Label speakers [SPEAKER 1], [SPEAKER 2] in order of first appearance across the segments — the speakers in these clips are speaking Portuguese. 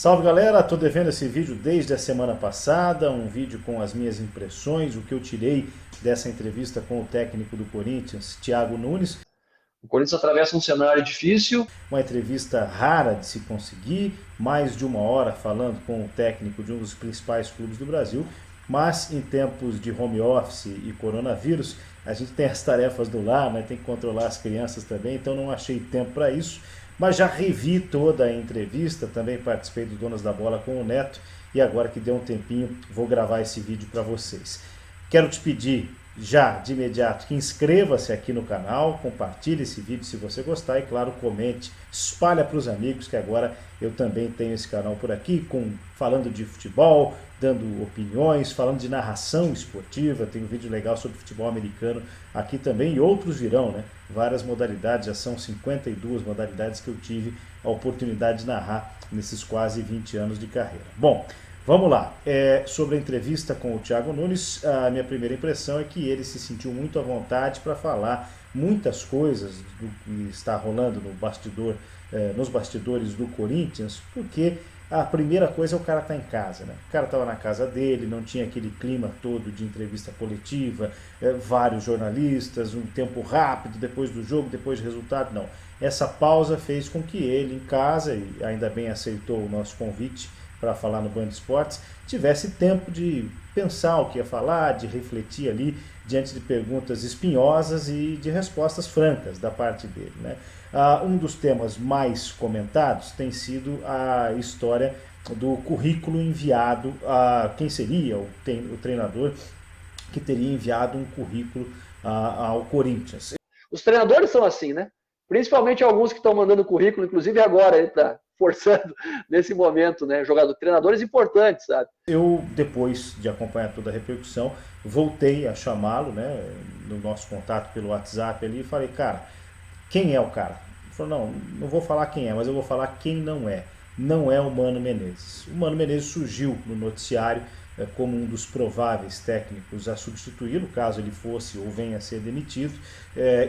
[SPEAKER 1] Salve galera, tô devendo esse vídeo desde a semana passada, um vídeo com as minhas impressões, o que eu tirei dessa entrevista com o técnico do Corinthians, Thiago Nunes.
[SPEAKER 2] O Corinthians atravessa um cenário difícil.
[SPEAKER 1] Uma entrevista rara de se conseguir, mais de 1 hora falando com o técnico de um dos principais clubes do Brasil, mas em tempos de home office e coronavírus, a gente tem as tarefas do lar, né? Tem que controlar as crianças também, então não achei tempo para isso, mas já revi toda a entrevista, também participei do Donos da Bola com o Neto, e agora que deu um tempinho, vou gravar esse vídeo para vocês. Quero te pedir já de imediato que inscreva-se aqui no canal, compartilhe esse vídeo se você gostar e claro, comente, espalha para os amigos que agora eu também tenho esse canal por aqui, falando de futebol, dando opiniões, falando de narração esportiva, tem um vídeo legal sobre futebol americano aqui também e outros virão, né? Várias modalidades, já são 52 modalidades que eu tive a oportunidade de narrar nesses quase 20 anos de carreira. Bom, vamos lá, sobre a entrevista com o Thiago Nunes, a minha primeira impressão é que ele se sentiu muito à vontade para falar muitas coisas do que está rolando no bastidor, nos bastidores do Corinthians, porque a primeira coisa é o cara estar em casa, né? O cara estava na casa dele, não tinha aquele clima todo de entrevista coletiva, vários jornalistas, um tempo rápido, depois do jogo, depois do resultado, não. Essa pausa fez com que ele em casa, e ainda bem aceitou o nosso convite, para falar no Band Esportes, tivesse tempo de pensar o que ia falar, de refletir ali diante de perguntas espinhosas e de respostas francas da parte dele, né? Um dos temas mais comentados tem sido a história do currículo enviado a quem seria o treinador que teria enviado um currículo ao Corinthians.
[SPEAKER 2] Os treinadores são assim, né? Principalmente alguns que estão mandando currículo, inclusive agora, ele está forçando nesse momento, né? Treinadores importantes, sabe?
[SPEAKER 1] Eu, depois de acompanhar toda a repercussão, voltei a chamá-lo, né, no nosso contato pelo WhatsApp ali, e falei, cara, quem é o cara? Ele falou, não vou falar quem é, mas eu vou falar quem não é. Não é o Mano Menezes. O Mano Menezes surgiu no noticiário como um dos prováveis técnicos a substituí-lo, caso ele fosse ou venha a ser demitido.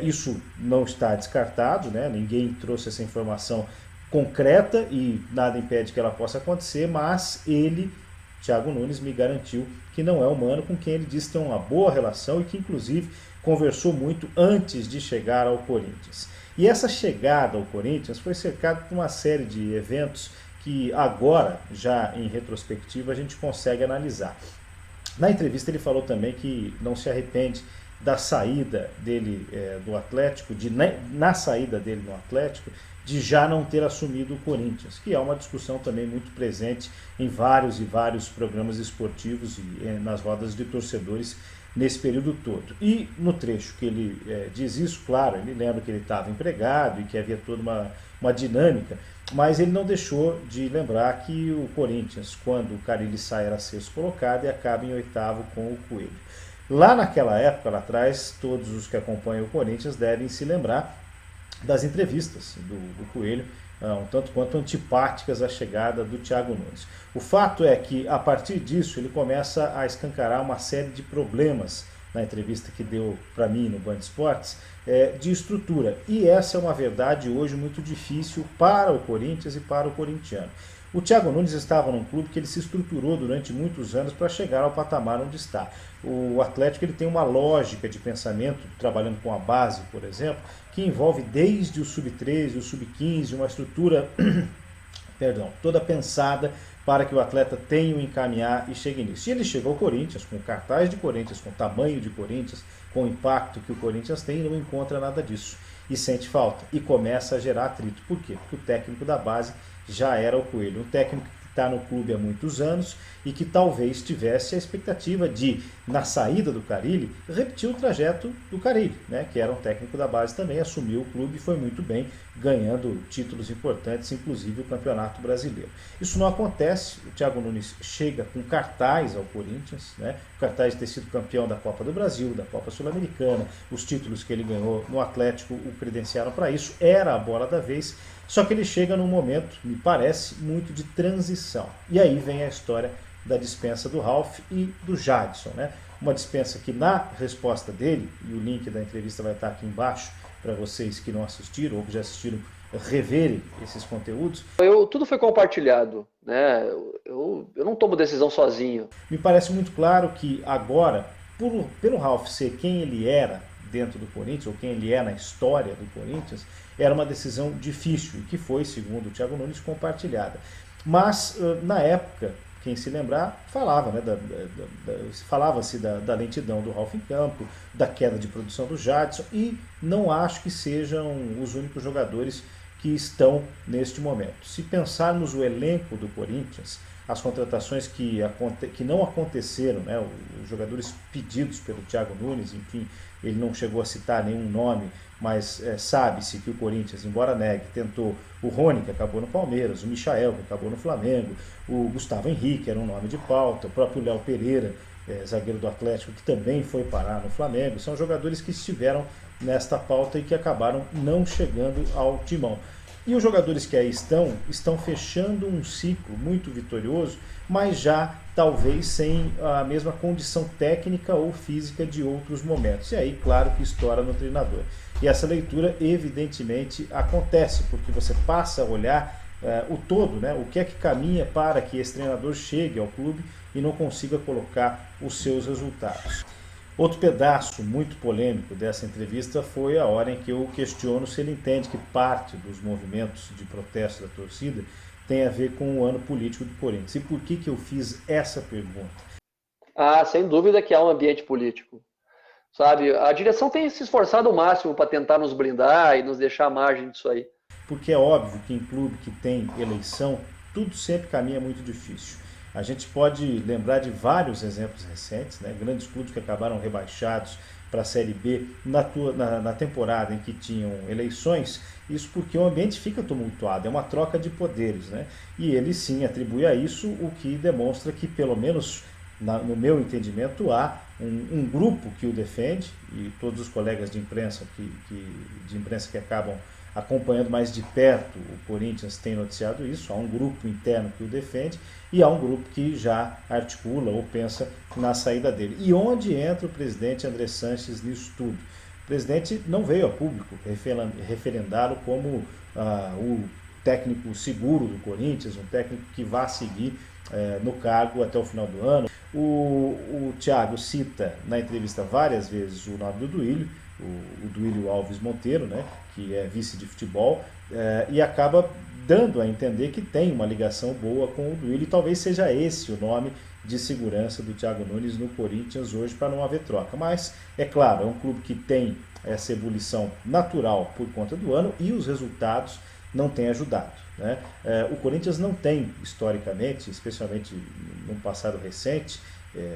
[SPEAKER 1] Isso não está descartado, né? Ninguém trouxe essa informação concreta e nada impede que ela possa acontecer, mas ele, Thiago Nunes, me garantiu que não é o Mano, com quem ele disse ter uma boa relação e que inclusive conversou muito antes de chegar ao Corinthians. E essa chegada ao Corinthians foi cercada por uma série de eventos que agora, já em retrospectiva, a gente consegue analisar. Na entrevista ele falou também que não se arrepende da saída dele do Atlético, na saída dele no Atlético, de já não ter assumido o Corinthians, que é uma discussão também muito presente em vários e vários programas esportivos e nas rodas de torcedores nesse período todo. E no trecho que ele diz isso, claro, ele lembra que ele estava empregado e que havia toda uma dinâmica, mas ele não deixou de lembrar que o Corinthians, quando o Carille sai, era sexto colocado e acaba em oitavo com o Coelho. Lá naquela época, lá atrás, todos os que acompanham o Corinthians devem se lembrar das entrevistas do Coelho, um tanto quanto antipáticas à chegada do Thiago Nunes. O fato é que, a partir disso, ele começa a escancarar uma série de problemas na entrevista que deu para mim no Band Esportes, de estrutura. E essa é uma verdade hoje muito difícil para o Corinthians e para o corintiano. O Thiago Nunes estava num clube que ele se estruturou durante muitos anos para chegar ao patamar onde está. O Atlético ele tem uma lógica de pensamento, trabalhando com a base, por exemplo, que envolve desde o sub-13, o sub-15, uma estrutura toda pensada para que o atleta tenha o encaminhar e chegue nisso. E ele chegou ao Corinthians, com o cartaz de Corinthians, com o tamanho de Corinthians, com o impacto que o Corinthians tem, e não encontra nada disso. E sente falta. E começa a gerar atrito. Por quê? Porque o técnico da base já era o Coelho. Um técnico que está no clube há muitos anos e que talvez tivesse a expectativa de, na saída do Carille, repetir o trajeto do Carille, né, que era um técnico da base também, assumiu o clube e foi muito bem, ganhando títulos importantes, inclusive o Campeonato Brasileiro. Isso não acontece, o Thiago Nunes chega com cartaz ao Corinthians, né, o cartaz de ter sido campeão da Copa do Brasil, da Copa Sul-Americana, os títulos que ele ganhou no Atlético o credenciaram para isso, era a bola da vez, só que ele chega num momento, me parece, muito de transição. E aí vem a história da dispensa do Ralf e do Jadson, né? Uma dispensa que na resposta dele, e o link da entrevista vai estar aqui embaixo para vocês que não assistiram ou que já assistiram reverem esses conteúdos?
[SPEAKER 2] Tudo foi compartilhado, né? Eu não tomo decisão sozinho.
[SPEAKER 1] Me parece muito claro que agora, pelo Ralf ser quem ele era dentro do Corinthians, ou quem ele é na história do Corinthians, era uma decisão difícil e que foi, segundo o Thiago Nunes, compartilhada. Mas, na época, quem se lembrar, falava, né, falava-se da lentidão do Ralf em campo, da queda de produção do Jadson, e não acho que sejam os únicos jogadores que estão neste momento. Se pensarmos o elenco do Corinthians, as contratações que não aconteceram, né, os jogadores pedidos pelo Thiago Nunes, enfim, ele não chegou a citar nenhum nome, mas sabe-se que o Corinthians, embora negue, tentou o Rony, que acabou no Palmeiras, o Michael, que acabou no Flamengo, o Gustavo Henrique, era um nome de pauta, o próprio Léo Pereira, zagueiro do Atlético, que também foi parar no Flamengo. São jogadores que estiveram nesta pauta e que acabaram não chegando ao timão. E os jogadores que aí estão fechando um ciclo muito vitorioso, mas já talvez sem a mesma condição técnica ou física de outros momentos. E aí, claro que estoura no treinador. E essa leitura, evidentemente, acontece, porque você passa a olhar o todo, né? O que é que caminha para que esse treinador chegue ao clube e não consiga colocar os seus resultados. Outro pedaço muito polêmico dessa entrevista foi a hora em que eu questiono se ele entende que parte dos movimentos de protesto da torcida tem a ver com o ano político do Corinthians. E por que eu fiz essa pergunta?
[SPEAKER 2] Sem dúvida que há um ambiente político. Sabe, a direção tem se esforçado ao máximo para tentar nos blindar e nos deixar à margem disso aí.
[SPEAKER 1] Porque é óbvio que em clube que tem eleição, tudo sempre caminha muito difícil. A gente pode lembrar de vários exemplos recentes, né? Grandes clubes que acabaram rebaixados para a Série B na temporada em que tinham eleições, isso porque o ambiente fica tumultuado, é uma troca de poderes, né? E ele sim atribui a isso, o que demonstra que, pelo menos no meu entendimento, há um grupo que o defende, e todos os colegas de imprensa que acabam acompanhando mais de perto o Corinthians têm noticiado isso. Há um grupo interno que o defende e há um grupo que já articula ou pensa na saída dele. E onde entra o presidente André Sanches nisso tudo? O presidente não veio ao público referendá-lo como o técnico seguro do Corinthians, um técnico que vai seguir no cargo até o final do ano. O Thiago cita na entrevista várias vezes o nome do Duílio, o Duílio Alves Monteiro, né, que é vice de futebol, e acaba dando a entender que tem uma ligação boa com o Duílio, e talvez seja esse o nome de segurança do Thiago Nunes no Corinthians hoje, para não haver troca. Mas, é claro, é um clube que tem essa ebulição natural por conta do ano e os resultados não têm ajudado, né? O Corinthians não tem, historicamente, especialmente no passado recente,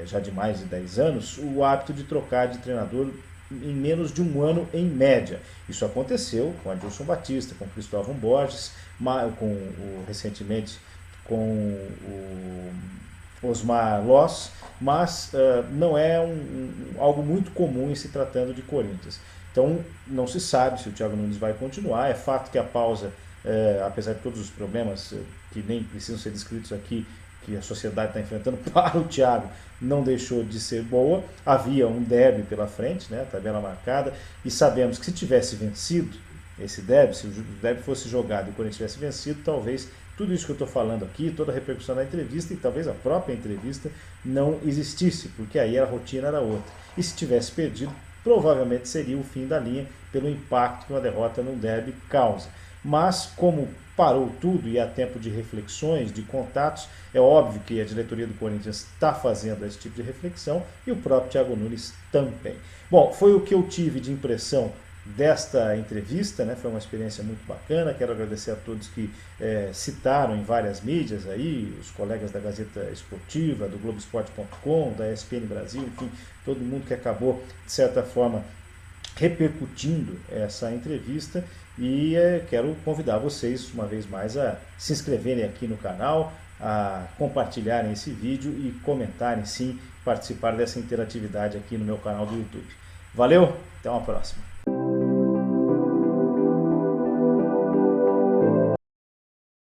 [SPEAKER 1] já de mais de 10 anos, o hábito de trocar de treinador em menos de um ano em média. Isso aconteceu com Adilson Batista, com Cristóvão Borges, recentemente com o Osmar Loss, mas não é algo muito comum em se tratando de Corinthians. Então não se sabe se o Thiago Nunes vai continuar. É fato que a pausa, apesar de todos os problemas que nem precisam ser descritos aqui, que a sociedade está enfrentando, para o Thiago não deixou de ser boa. Havia um derby pela frente, né, tabela marcada, e sabemos que se tivesse vencido esse derby, se o derby fosse jogado e o Corinthians tivesse vencido, talvez tudo isso que eu estou falando aqui, toda a repercussão da entrevista e talvez a própria entrevista não existisse, porque aí a rotina era outra. E se tivesse perdido, provavelmente seria o fim da linha pelo impacto que uma derrota num derby causa. Mas como parou tudo e há tempo de reflexões, de contatos, é óbvio que a diretoria do Corinthians está fazendo esse tipo de reflexão e o próprio Thiago Nunes também. Bom, foi o que eu tive de impressão desta entrevista, né? Foi uma experiência muito bacana. Quero agradecer a todos que citaram em várias mídias aí, os colegas da Gazeta Esportiva, do Globoesporte.com, da ESPN Brasil, enfim, todo mundo que acabou, de certa forma, repercutindo essa entrevista. E quero convidar vocês uma vez mais a se inscreverem aqui no canal, a compartilharem esse vídeo e comentarem, sim, participar dessa interatividade aqui no meu canal do YouTube. Valeu, até uma próxima.